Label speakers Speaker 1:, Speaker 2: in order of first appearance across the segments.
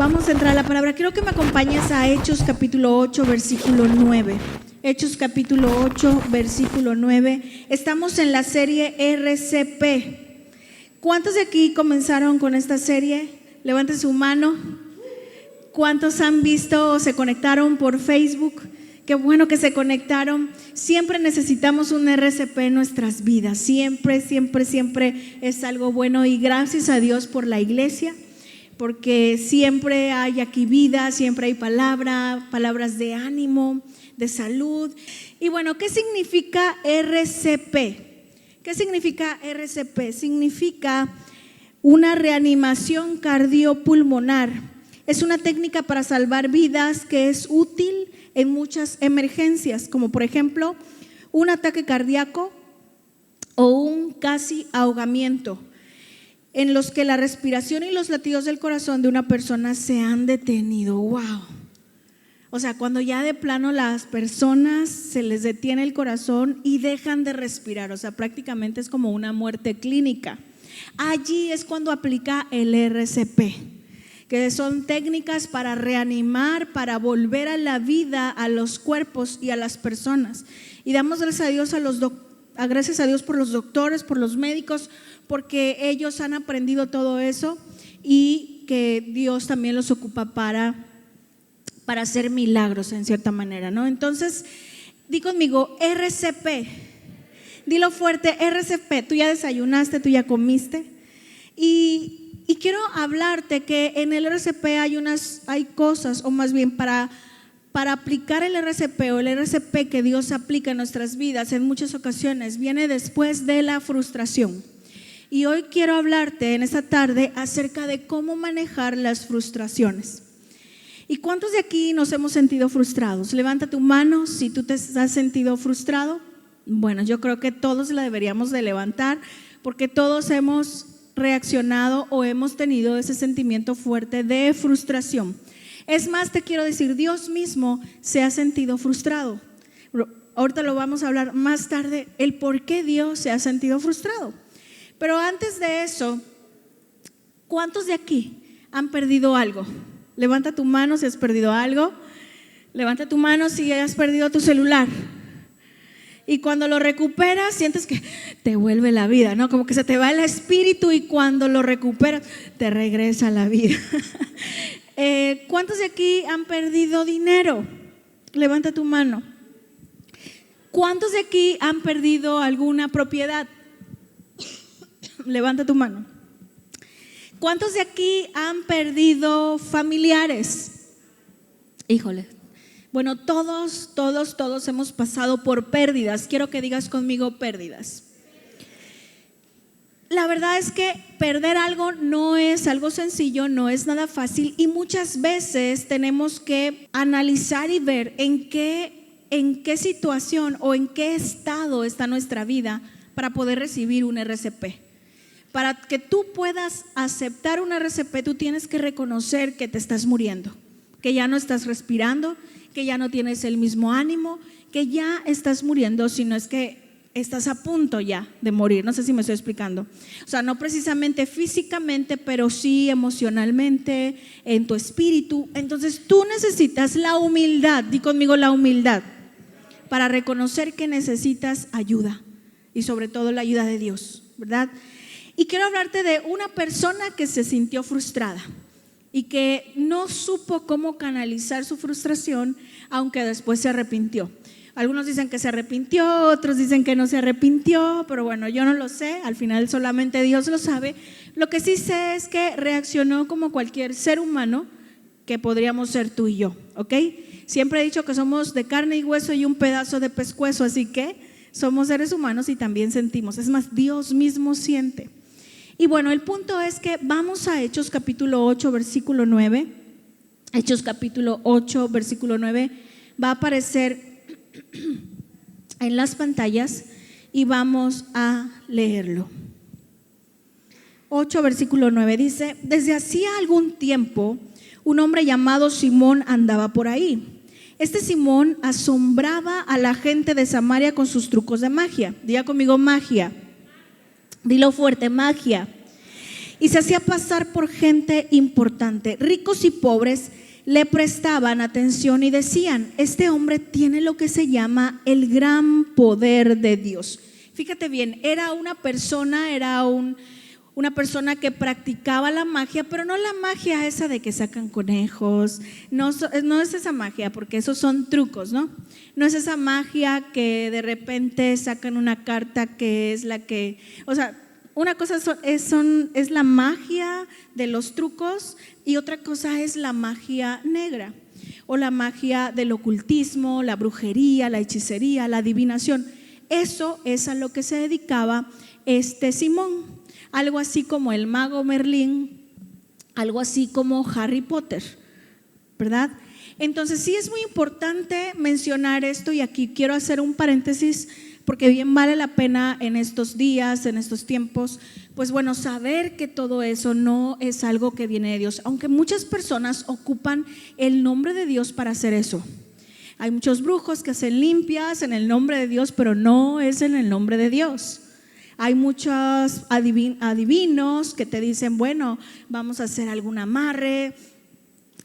Speaker 1: Vamos a entrar a la palabra. Quiero que me acompañes a Hechos capítulo 8, versículo 9. Hechos capítulo 8, versículo 9. Estamos en la serie RCP. ¿Cuántos de aquí comenzaron con esta serie? Levanten su mano. ¿Cuántos han visto o se conectaron por Facebook? Qué bueno que se conectaron. Siempre necesitamos un RCP en nuestras vidas. Siempre, siempre, siempre es algo bueno. Y gracias a Dios por la iglesia, porque siempre hay aquí vida, siempre hay palabras de ánimo, de salud. Y bueno, ¿qué significa RCP? ¿Qué significa RCP? Significa una reanimación cardiopulmonar. Es una técnica para salvar vidas que es útil en muchas emergencias, como por ejemplo un ataque cardíaco o un casi ahogamiento, en los que la respiración y los latidos del corazón de una persona se han detenido. ¡Wow! O sea, cuando ya de plano las personas se les detiene el corazón y dejan de respirar, o sea, prácticamente es como una muerte clínica. Allí es cuando aplica el RCP, que son técnicas para reanimar, para volver a la vida a los cuerpos y a las personas. Y damos gracias a Dios gracias a Dios por los doctores, por los médicos, porque ellos han aprendido todo eso y que Dios también los ocupa para hacer milagros en cierta manera, ¿no? Entonces, di conmigo, RCP. Dilo fuerte, RCP. Tú ya desayunaste, tú ya comiste. Y quiero hablarte que en el RCP hay cosas, o más bien para aplicar el RCP o el RCP que Dios aplica en nuestras vidas en muchas ocasiones viene después de la frustración. Y hoy quiero hablarte en esta tarde acerca de cómo manejar las frustraciones. ¿Y cuántos de aquí nos hemos sentido frustrados? Levanta tu mano si tú te has sentido frustrado. Bueno, yo creo que todos la deberíamos de levantar, porque todos hemos reaccionado o hemos tenido ese sentimiento fuerte de frustración. Es más, te quiero decir, Dios mismo se ha sentido frustrado. Ahorita lo vamos a hablar más tarde, el por qué Dios se ha sentido frustrado. Pero antes de eso, ¿cuántos de aquí han perdido algo? Levanta tu mano si has perdido algo. Levanta tu mano si has perdido tu celular. Y cuando lo recuperas, sientes que te vuelve la vida, ¿no? Como que se te va el espíritu y cuando lo recuperas, te regresa la vida. ¿Cuántos de aquí han perdido dinero? Levanta tu mano. ¿Cuántos de aquí han perdido alguna propiedad? Levanta tu mano. ¿Cuántos de aquí han perdido familiares? Híjole. Bueno, todos hemos pasado por pérdidas. Quiero que digas conmigo pérdidas. La verdad es que perder algo no es algo sencillo, no es nada fácil y muchas veces tenemos que analizar y ver en qué situación o en qué estado está nuestra vida para poder recibir un RCP. Para que tú puedas aceptar un RCP, tú tienes que reconocer que te estás muriendo, que ya no estás respirando, que ya no tienes el mismo ánimo, que ya estás muriendo, sino es que estás a punto ya de morir. No sé si me estoy explicando. O sea, no precisamente físicamente, pero sí emocionalmente, en tu espíritu. Entonces tú necesitas la humildad, di conmigo la humildad, para reconocer que necesitas ayuda y sobre todo la ayuda de Dios, ¿verdad? Y quiero hablarte de una persona que se sintió frustrada y que no supo cómo canalizar su frustración, aunque después se arrepintió. Algunos dicen que se arrepintió, otros dicen que no se arrepintió, pero bueno, yo no lo sé, al final solamente Dios lo sabe. Lo que sí sé es que reaccionó como cualquier ser humano que podríamos ser tú y yo, ¿ok? Siempre he dicho que somos de carne y hueso y un pedazo de pescuezo, así que somos seres humanos y también sentimos. Es más, Dios mismo siente. Y bueno, el punto es que vamos a Hechos capítulo 8, versículo 9. Hechos capítulo 8, versículo 9. Va a aparecer en las pantallas y vamos a leerlo. 8, versículo 9 dice: desde hacía algún tiempo un hombre llamado Simón andaba por ahí. Este Simón asombraba a la gente de Samaria con sus trucos de magia. Diga conmigo magia. Dilo fuerte, magia. y se hacía pasar por gente importante. Ricos y pobres le prestaban atención y decían: este hombre tiene lo que se llama el gran poder de Dios. Fíjate bien, era una persona que practicaba la magia, pero no la magia esa de que sacan conejos, no es esa magia, porque esos son trucos, ¿no? No es esa magia que de repente sacan una carta que es la que, o sea, una cosa es la magia de los trucos y otra cosa es la magia negra o la magia del ocultismo, la brujería, la hechicería, la adivinación. Eso es a lo que se dedicaba Simón. Algo así como el mago Merlín, algo así como Harry Potter, ¿verdad? Entonces sí es muy importante mencionar esto, y aquí quiero hacer un paréntesis porque bien vale la pena en estos días, en estos tiempos, pues bueno, saber que todo eso no es algo que viene de Dios, aunque muchas personas ocupan el nombre de Dios para hacer eso. Hay muchos brujos que hacen limpias en el nombre de Dios, pero no es en el nombre de Dios. Hay muchos adivinos que te dicen: bueno, vamos a hacer algún amarre,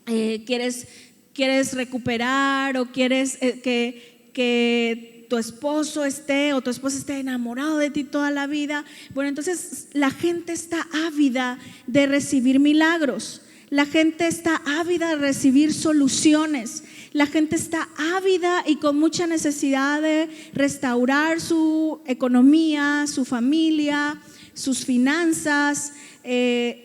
Speaker 1: ¿quieres recuperar o quieres que tu esposo esté o tu esposa esté enamorado de ti toda la vida? Bueno, entonces la gente está ávida de recibir milagros, la gente está ávida de recibir soluciones, la gente está ávida y con mucha necesidad de restaurar su economía, su familia, sus finanzas,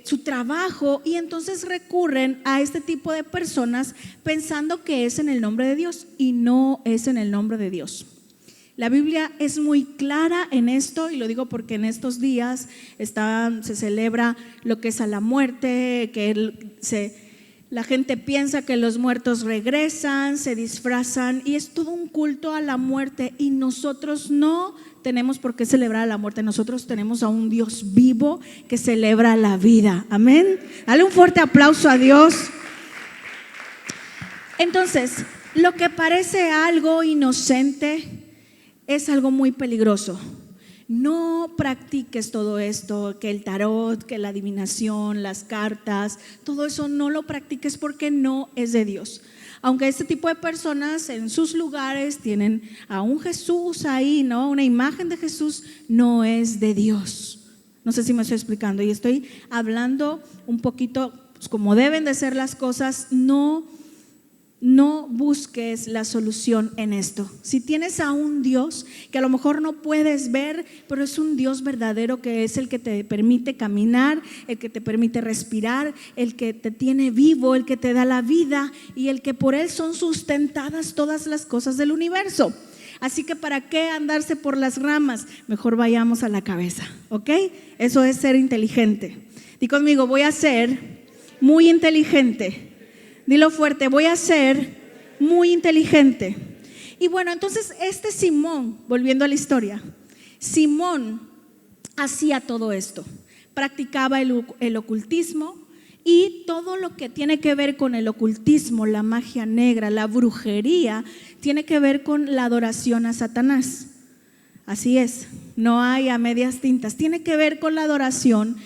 Speaker 1: su trabajo, y entonces recurren a este tipo de personas pensando que es en el nombre de Dios, y no es en el nombre de Dios. La Biblia es muy clara en esto, y lo digo porque en estos días se celebra lo que es a la muerte, la gente piensa que los muertos regresan, se disfrazan, y es todo un culto a la muerte, y nosotros no tenemos por qué celebrar a la muerte. Nosotros tenemos a un Dios vivo que celebra la vida. Amén. Dale un fuerte aplauso a Dios. Entonces, lo que parece algo inocente es algo muy peligroso. No practiques todo esto, que el tarot, que la adivinación, las cartas, todo eso no lo practiques porque no es de Dios. Aunque este tipo de personas en sus lugares tienen a un Jesús ahí, ¿no? Una imagen de Jesús, no es de Dios. No sé si me estoy explicando, y estoy hablando un poquito pues, como deben de ser las cosas. No busques la solución en esto. Si tienes a un Dios que a lo mejor no puedes ver, pero es un Dios verdadero, que es el que te permite caminar, el que te permite respirar, el que te tiene vivo, el que te da la vida, y el que por él son sustentadas todas las cosas del universo. Así que ¿para qué andarse por las ramas? Mejor vayamos a la cabeza, ¿ok? Eso es ser inteligente. Di conmigo: voy a ser muy inteligente. Dilo fuerte: voy a ser muy inteligente. Y bueno, entonces Simón, volviendo a la historia, Simón hacía todo esto, practicaba el ocultismo, y todo lo que tiene que ver con el ocultismo, la magia negra, la brujería, tiene que ver con la adoración a Satanás. Así es, no hay a medias tintas, tiene que ver con la adoración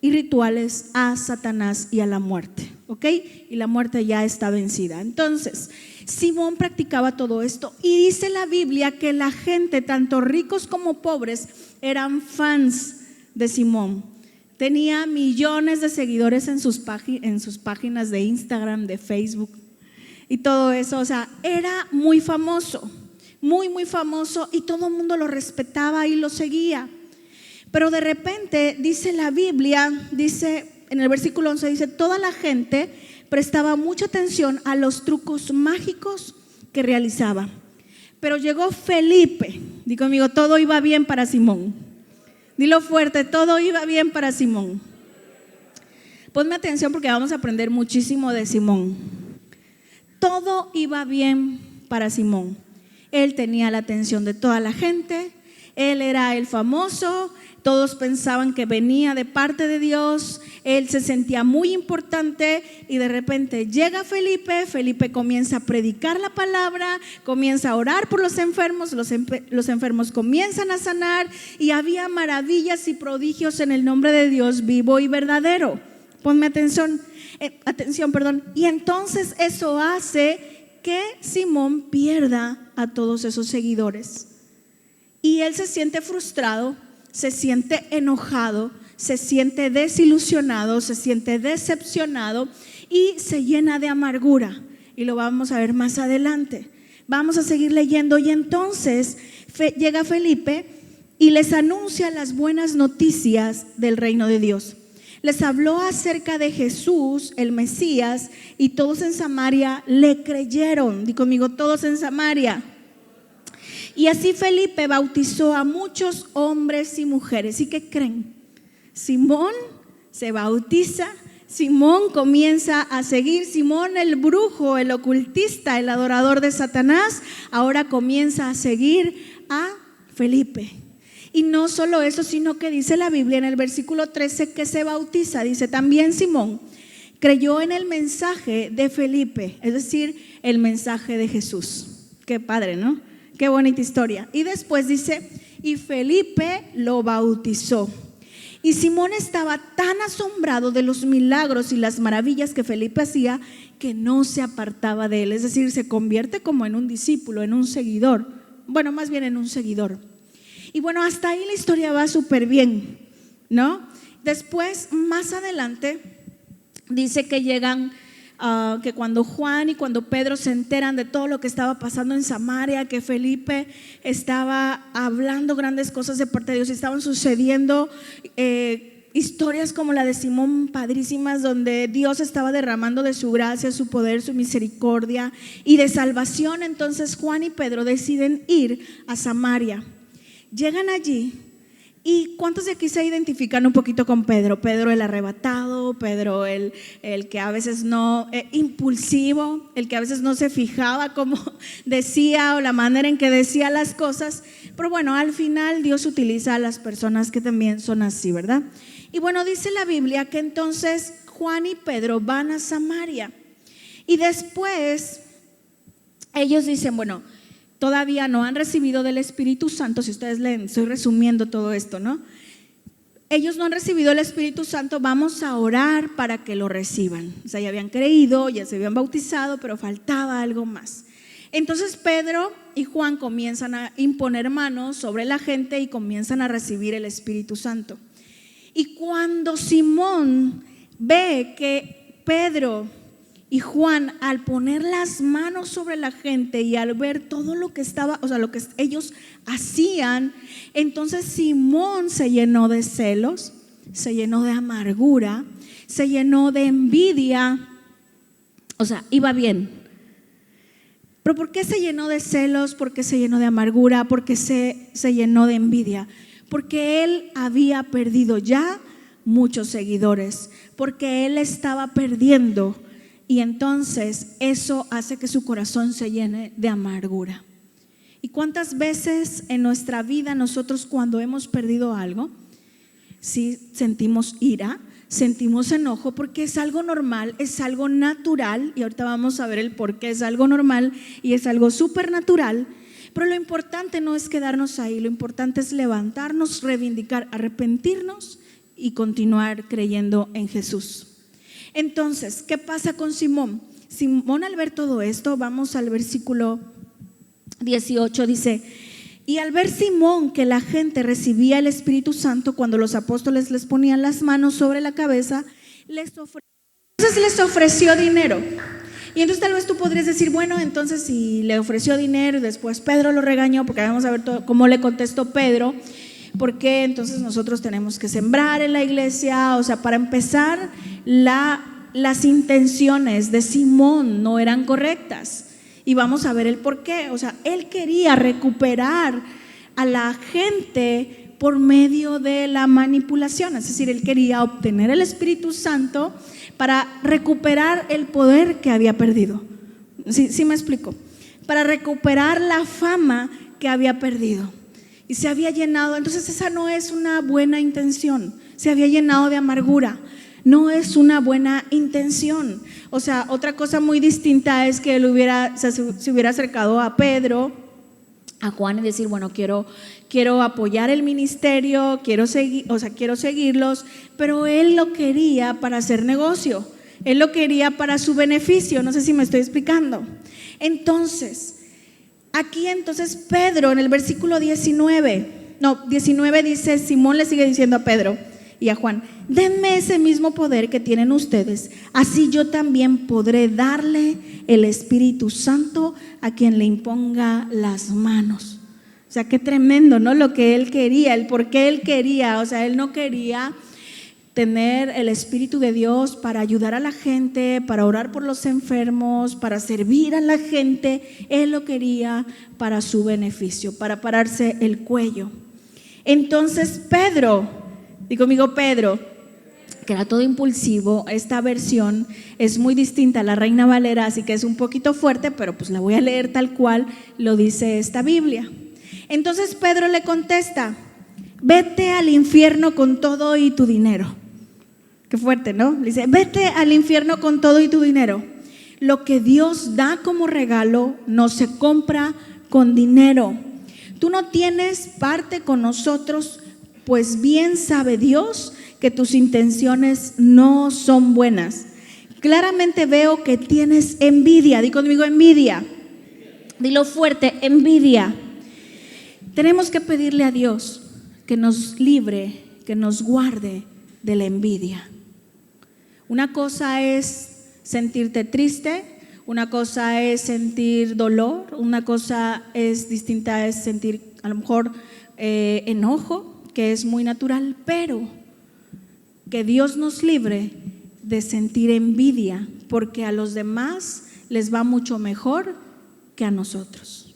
Speaker 1: y rituales a Satanás y a la muerte, ¿ok? Y la muerte ya está vencida. Entonces, Simón practicaba todo esto, y dice la Biblia que la gente, tanto ricos como pobres, eran fans de Simón. Tenía millones de seguidores en sus páginas de Instagram, de Facebook y todo eso. O sea, era muy famoso, muy, muy famoso, y todo el mundo lo respetaba y lo seguía. Pero de repente dice la Biblia, dice en el versículo 11, dice: toda la gente prestaba mucha atención a los trucos mágicos que realizaba. Pero llegó Felipe. Di conmigo: todo iba bien para Simón. Dilo fuerte: todo iba bien para Simón. Ponme atención porque vamos a aprender muchísimo de Simón. Todo iba bien para Simón. Él tenía la atención de toda la gente. Él era el famoso, todos pensaban que venía de parte de Dios, él se sentía muy importante y de repente llega Felipe. Felipe comienza a predicar la palabra, comienza a orar por los enfermos, los enfermos comienzan a sanar y había maravillas y prodigios en el nombre de Dios vivo y verdadero. Ponme atención, perdón. Y entonces eso hace que Simón pierda a todos esos seguidores. Y él se siente frustrado, se siente enojado, se siente desilusionado, se siente decepcionado y se llena de amargura. Y lo vamos a ver más adelante. Vamos a seguir leyendo. Y entonces llega Felipe y les anuncia las buenas noticias del reino de Dios. Les habló acerca de Jesús, el Mesías, y todos en Samaria le creyeron. Di conmigo, todos en Samaria. Y así Felipe bautizó a muchos hombres y mujeres. ¿Y qué creen? Simón se bautiza, Simón comienza a seguir, Simón el brujo, el ocultista, el adorador de Satanás, ahora comienza a seguir a Felipe. Y no solo eso, sino que dice la Biblia en el versículo 13 que se bautiza. Dice, también Simón creyó en el mensaje de Felipe, es decir, el mensaje de Jesús. Qué padre, ¿no? Qué bonita historia. Y después dice, y Felipe lo bautizó. Y Simón estaba tan asombrado de los milagros y las maravillas que Felipe hacía que no se apartaba de él. Es decir, se convierte como en un discípulo, en un seguidor. Bueno, más bien en un seguidor. Y bueno, hasta ahí la historia va súper bien, ¿no? Después, más adelante, dice que llegan, que cuando Juan y cuando Pedro se enteran de todo lo que estaba pasando en Samaria, que Felipe estaba hablando grandes cosas de parte de Dios y estaban sucediendo historias como la de Simón padrísimas, donde Dios estaba derramando de su gracia, su poder, su misericordia y de salvación. Entonces Juan y Pedro deciden ir a Samaria. Llegan allí. ¿Y cuántos de aquí se identifican un poquito con Pedro? Pedro el arrebatado, Pedro el que a veces no, impulsivo, el que a veces no se fijaba como decía o la manera en que decía las cosas. Pero bueno, al final Dios utiliza a las personas que también son así, ¿verdad? Y bueno, dice la Biblia que entonces Juan y Pedro van a Samaria. Y después ellos dicen, bueno, todavía no han recibido del Espíritu Santo. Si ustedes leen, estoy resumiendo todo esto, ¿no? Ellos no han recibido el Espíritu Santo, vamos a orar para que lo reciban. O sea, ya habían creído, ya se habían bautizado, pero faltaba algo más. Entonces Pedro y Juan comienzan a imponer manos sobre la gente y comienzan a recibir el Espíritu Santo. Y cuando Simón ve que Pedro y Juan, al poner las manos sobre la gente y al ver todo lo que estaba, o sea, lo que ellos hacían, entonces Simón se llenó de celos, se llenó de amargura, se llenó de envidia. O sea, iba bien. Pero ¿por qué se llenó de celos? ¿Por qué se llenó de amargura? ¿Por qué se llenó de envidia? Porque él había perdido ya muchos seguidores, porque él estaba perdiendo. Y entonces eso hace que su corazón se llene de amargura. ¿Y cuántas veces en nuestra vida nosotros cuando hemos perdido algo, sí sentimos ira, sentimos enojo, porque es algo normal, es algo natural? Y ahorita vamos a ver el por qué es algo normal y es algo supernatural. Pero lo importante no es quedarnos ahí, lo importante es levantarnos, reivindicar, arrepentirnos y continuar creyendo en Jesús. Entonces, ¿qué pasa con Simón? Simón, al ver todo esto, vamos al versículo 18, dice: y al ver Simón que la gente recibía el Espíritu Santo cuando los apóstoles les ponían las manos sobre la cabeza, les ofreció dinero. Y entonces tal vez tú podrías decir, bueno, entonces si le ofreció dinero y después Pedro lo regañó, porque vamos a ver cómo le contestó Pedro. ¿Por qué entonces nosotros tenemos que sembrar en la iglesia? O sea, para empezar, las intenciones de Simón no eran correctas. Y vamos a ver el por qué. O sea, él quería recuperar a la gente por medio de la manipulación. Es decir, él quería obtener el Espíritu Santo para recuperar el poder que había perdido. ¿Sí me explico? Para recuperar la fama que había perdido. y se había llenado. Entonces esa no es una buena intención. Se había llenado de amargura. No es una buena intención. O sea, otra cosa muy distinta es que él se hubiera acercado a Pedro, a Juan, y decir, bueno, quiero apoyar el ministerio, quiero seguirlos, pero él lo quería para hacer negocio. Él lo quería para su beneficio. No sé si me estoy explicando. Entonces, aquí Pedro en el versículo 19 dice, Simón le sigue diciendo a Pedro y a Juan: denme ese mismo poder que tienen ustedes, así yo también podré darle el Espíritu Santo a quien le imponga las manos. O sea, qué tremendo, ¿no? Lo que él quería, el por qué él quería. O sea, él no quería tener el Espíritu de Dios para ayudar a la gente, para orar por los enfermos, para servir a la gente. Él lo quería para su beneficio, para pararse el cuello. Entonces Pedro, digo conmigo Pedro, que era todo impulsivo. Esta versión es muy distinta a la Reina Valera, así que es un poquito fuerte, pero pues la voy a leer tal cual lo dice esta Biblia. Entonces Pedro le contesta: vete al infierno con todo y tu dinero. Qué fuerte, ¿no? Le dice: vete al infierno con todo y tu dinero. Lo que Dios da como regalo no se compra con dinero. Tú no tienes parte con nosotros, pues bien sabe Dios que tus intenciones no son buenas. Claramente veo que tienes envidia. Di conmigo envidia. Dilo fuerte, envidia. Tenemos que pedirle a Dios que nos libre, que nos guarde de la envidia. Una cosa es sentirte triste, una cosa es sentir dolor, una cosa es distinta, es sentir a lo mejor enojo, que es muy natural, pero que Dios nos libre de sentir envidia, porque a los demás les va mucho mejor que a nosotros.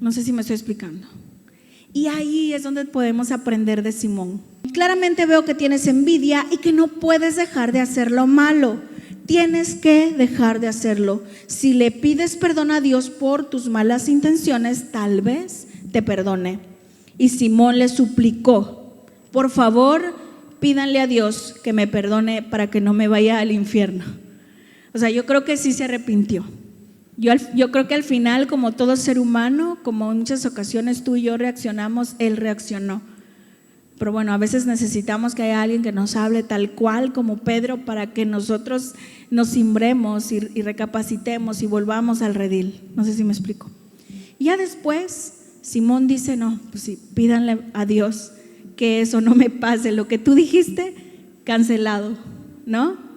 Speaker 1: No sé si me estoy explicando. Y ahí es donde podemos aprender de Simón. Claramente veo que tienes envidia y que no puedes dejar de hacer lo malo. Tienes que dejar de hacerlo. Si le pides perdón a Dios por tus malas intenciones, tal vez te perdone. Y Simón le suplicó: por favor, pídanle a Dios que me perdone para que no me vaya al infierno. O sea, yo creo que sí se arrepintió. Yo creo que al final, como todo ser humano, como en muchas ocasiones tú y yo reaccionamos, él reaccionó. Pero bueno, a veces necesitamos que haya alguien que nos hable tal cual como Pedro, para que nosotros nos cimbremos y recapacitemos y volvamos al redil. No sé si me explico. Y ya después Simón dice: no, pues sí, pídanle a Dios que eso no me pase, lo que tú dijiste, cancelado, ¿no?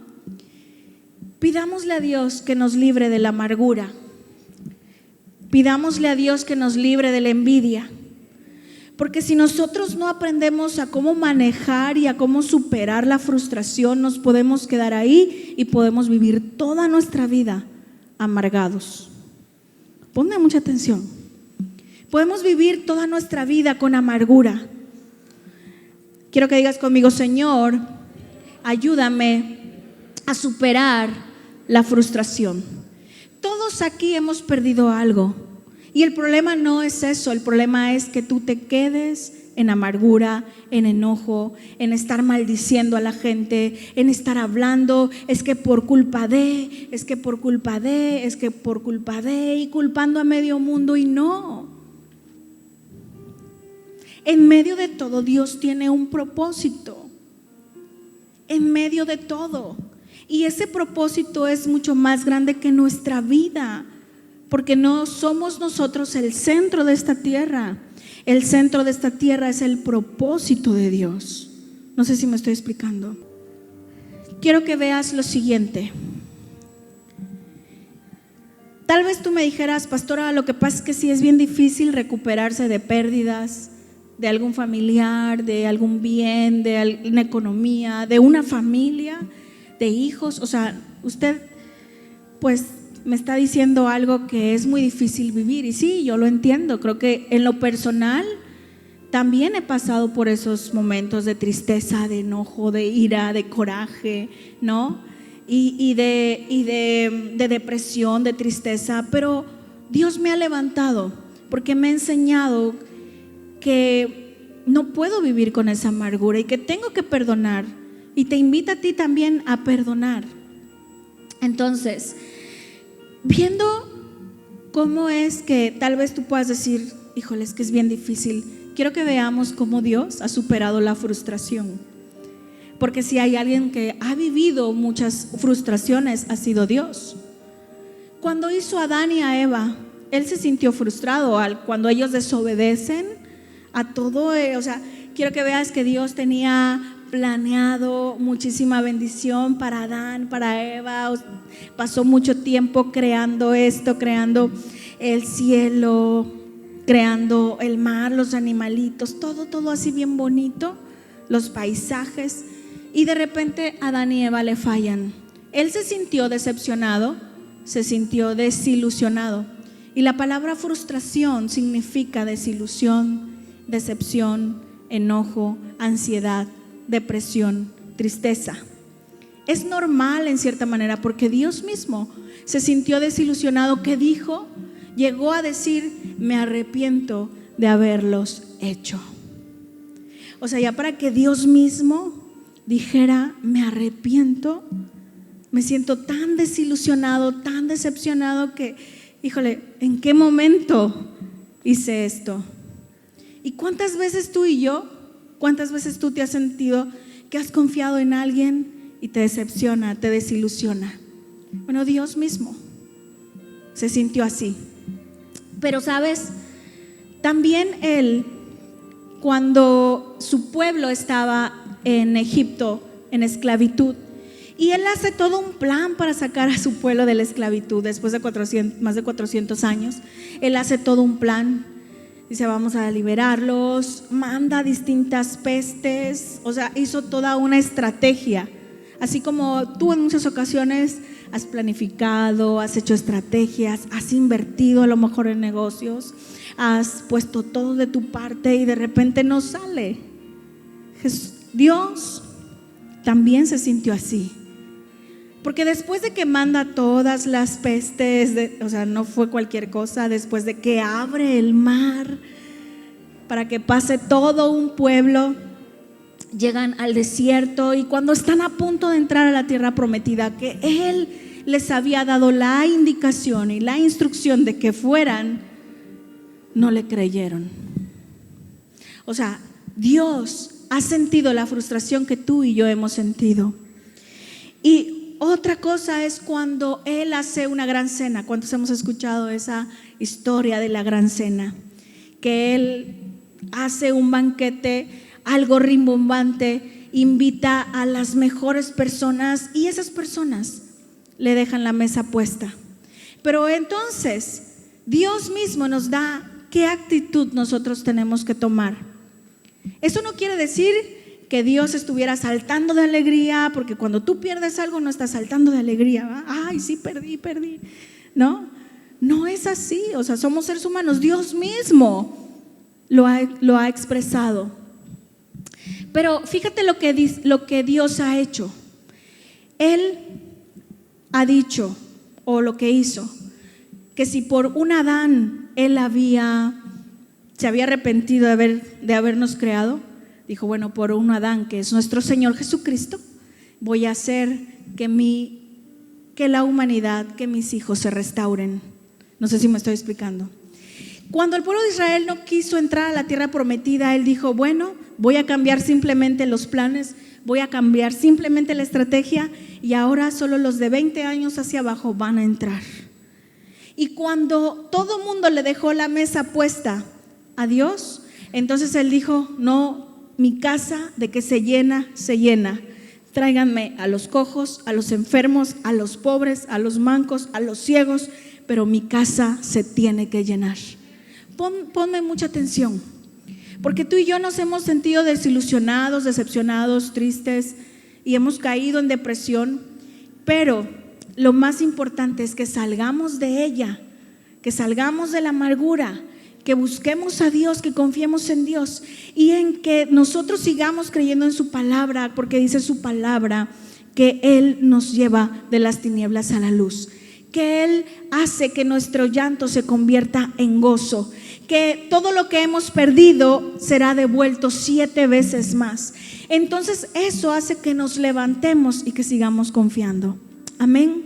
Speaker 1: Pidámosle a Dios que nos libre de la amargura. Pidámosle a Dios que nos libre de la envidia. Porque si nosotros no aprendemos a cómo manejar y a cómo superar la frustración, nos podemos quedar ahí y podemos vivir toda nuestra vida amargados. Ponme mucha atención. Podemos vivir toda nuestra vida con amargura. Quiero que digas conmigo: Señor, ayúdame a superar la frustración. Todos aquí hemos perdido algo. Y el problema no es eso, el problema es que tú te quedes en amargura, en enojo, en estar maldiciendo a la gente, en estar hablando, es que por culpa de, es que por culpa de, es que por culpa de, y culpando a medio mundo. Y no. En medio de todo, Dios tiene un propósito. En medio de todo. Y ese propósito es mucho más grande que nuestra vida. Porque no somos nosotros el centro de esta tierra. El centro de esta tierra es el propósito de Dios. No sé si me estoy explicando. Quiero que veas lo siguiente. Tal vez tú me dijeras: pastora, lo que pasa es que sí es bien difícil recuperarse de pérdidas, de algún familiar, de algún bien, de una economía, de una familia, de hijos. O sea, usted pues me está diciendo algo que es muy difícil vivir. Y sí, yo lo entiendo. Creo que en lo personal también he pasado por esos momentos de tristeza, de enojo, de ira, de coraje, ¿no? Y de depresión, de tristeza. Pero Dios me ha levantado, porque me ha enseñado que no puedo vivir con esa amargura y que tengo que perdonar, y te invita a ti también a perdonar. Entonces, viendo cómo es que tal vez tú puedas decir, híjole, es que es bien difícil, quiero que veamos cómo Dios ha superado la frustración, porque si hay alguien que ha vivido muchas frustraciones, ha sido Dios. Cuando hizo a Adán y a Eva, Él se sintió frustrado cuando ellos desobedecen a todo. O sea, quiero que veas que Dios tenía planeado muchísima bendición para Adán, para Eva. Pasó mucho tiempo creando esto, creando el cielo, creando el mar, los animalitos, todo así bien bonito, los paisajes. Y de repente Adán y Eva le fallan. Él se sintió decepcionado, se sintió desilusionado. Y la palabra frustración significa desilusión, decepción, enojo, ansiedad, depresión, tristeza. Es normal en cierta manera, porque Dios mismo se sintió desilusionado, que llegó a decir, me arrepiento de haberlos hecho. O sea, ya para que Dios mismo dijera, me arrepiento, me siento tan desilusionado, tan decepcionado que, híjole, ¿en qué momento hice esto? ¿Y cuántas veces cuántas veces tú te has sentido que has confiado en alguien y te decepciona, te desilusiona? Bueno, Dios mismo se sintió así. Pero sabes, también Él, cuando su pueblo estaba en Egipto, en esclavitud, y Él hace todo un plan para sacar a su pueblo de la esclavitud después de más de 400 años. Él hace todo un plan. Dice, vamos a liberarlos, manda distintas pestes, o sea, hizo toda una estrategia. Así como tú en muchas ocasiones has planificado, has hecho estrategias, has invertido a lo mejor en negocios, has puesto todo de tu parte y de repente no sale. Dios también se sintió así, porque después de que manda todas las pestes, o sea, no fue cualquier cosa, después de que abre el mar para que pase todo un pueblo, llegan al desierto, y cuando están a punto de entrar a la tierra prometida, que Él les había dado la indicación y la instrucción de que fueran, no le creyeron. O sea, Dios ha sentido la frustración que tú y yo hemos sentido. Y otra cosa es cuando Él hace una gran cena. ¿Cuántos hemos escuchado esa historia de la gran cena? Que Él hace un banquete, algo rimbombante, invita a las mejores personas y esas personas le dejan la mesa puesta. Pero entonces Dios mismo nos da qué actitud nosotros tenemos que tomar. Eso no quiere decir que Dios estuviera saltando de alegría, porque cuando tú pierdes algo no estás saltando de alegría, ¿va? Ay, sí, perdí. No es así. O sea, somos seres humanos. Dios mismo lo ha expresado. Pero fíjate lo que Dios ha hecho. Él ha dicho, o lo que hizo, que si por un Adán Él se había arrepentido de habernos creado, dijo, bueno, por un Adán que es nuestro Señor Jesucristo, voy a hacer que la humanidad, que mis hijos se restauren. No sé si me estoy explicando. Cuando el pueblo de Israel no quiso entrar a la tierra prometida, Él dijo, bueno, voy a cambiar simplemente los planes, voy a cambiar simplemente la estrategia, y ahora solo los de 20 años hacia abajo van a entrar. Y cuando todo el mundo le dejó la mesa puesta a Dios, entonces Él dijo, no, mi casa de que se llena, se llena. Tráiganme a los cojos, a los enfermos, a los pobres, a los mancos, a los ciegos, pero mi casa se tiene que llenar. Ponme mucha atención, porque tú y yo nos hemos sentido desilusionados, decepcionados, tristes, y hemos caído en depresión, pero lo más importante es que salgamos de ella, que salgamos de la amargura, que busquemos a Dios, que confiemos en Dios y en que nosotros sigamos creyendo en su palabra, porque dice su palabra que Él nos lleva de las tinieblas a la luz, que Él hace que nuestro llanto se convierta en gozo, que todo lo que hemos perdido será devuelto 7 veces más. Entonces eso hace que nos levantemos y que sigamos confiando. Amén.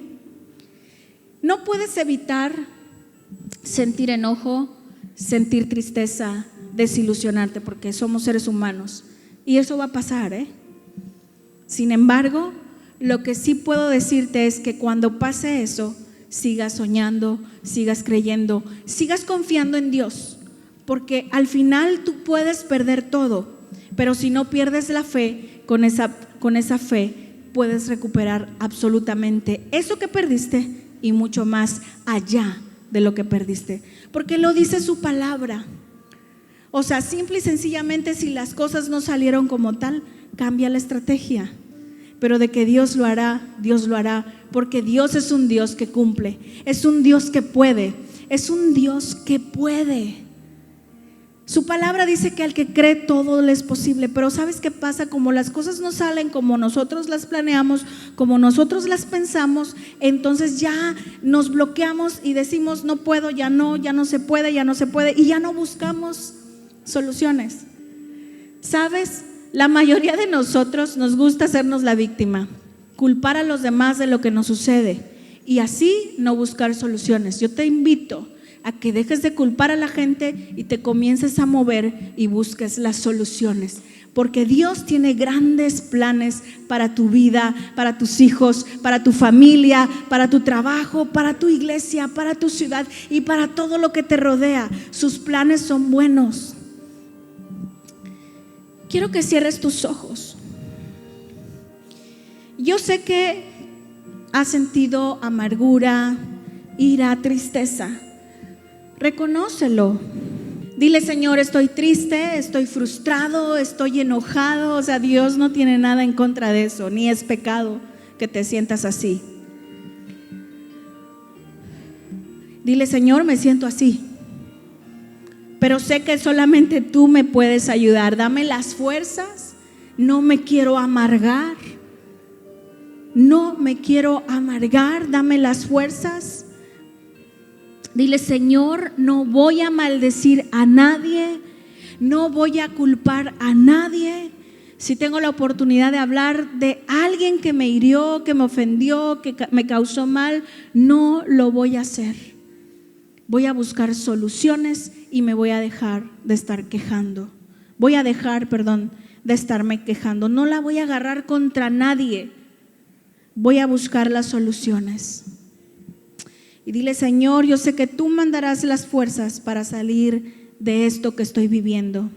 Speaker 1: No puedes evitar sentir enojo, sentir tristeza, desilusionarte, porque somos seres humanos y eso va a pasar, Sin embargo, lo que sí puedo decirte es que cuando pase eso, sigas soñando, sigas creyendo, sigas confiando en Dios, porque al final tú puedes perder todo, pero si no pierdes la fe, con esa fe puedes recuperar absolutamente eso que perdiste y mucho más allá de lo que perdiste, porque lo dice su palabra. O sea, simple y sencillamente, si las cosas no salieron como tal, cambia la estrategia. Pero de que Dios lo hará, porque Dios es un Dios que cumple, es un Dios que puede, es un Dios que puede. Su palabra dice que al que cree todo le es posible, pero ¿sabes qué pasa? Como las cosas no salen como nosotros las planeamos, como nosotros las pensamos, entonces ya nos bloqueamos y decimos no puedo, ya no se puede, y ya no buscamos soluciones. ¿Sabes? La mayoría de nosotros nos gusta hacernos la víctima, culpar a los demás de lo que nos sucede y así no buscar soluciones. Yo te invito a que dejes de culpar a la gente y te comiences a mover y busques las soluciones, porque Dios tiene grandes planes para tu vida, para tus hijos, para tu familia, para tu trabajo, para tu iglesia, para tu ciudad y para todo lo que te rodea. Sus planes son buenos. Quiero que cierres tus ojos. Yo sé que has sentido amargura, ira, tristeza. Reconócelo. Dile: Señor, estoy triste, estoy frustrado, estoy enojado. O sea, Dios no tiene nada en contra de eso, ni es pecado que te sientas así. Dile: Señor, me siento así, pero sé que solamente tú me puedes ayudar. Dame las fuerzas, no me quiero amargar. Dame las fuerzas. Dile: Señor, no voy a maldecir a nadie, no voy a culpar a nadie. Si tengo la oportunidad de hablar de alguien que me hirió, que me ofendió, que me causó mal, no lo voy a hacer. Voy a buscar soluciones y me voy a dejar de estar quejando. De estarme quejando. No la voy a agarrar contra nadie. Voy a buscar las soluciones. Y dile: Señor, yo sé que tú mandarás las fuerzas para salir de esto que estoy viviendo.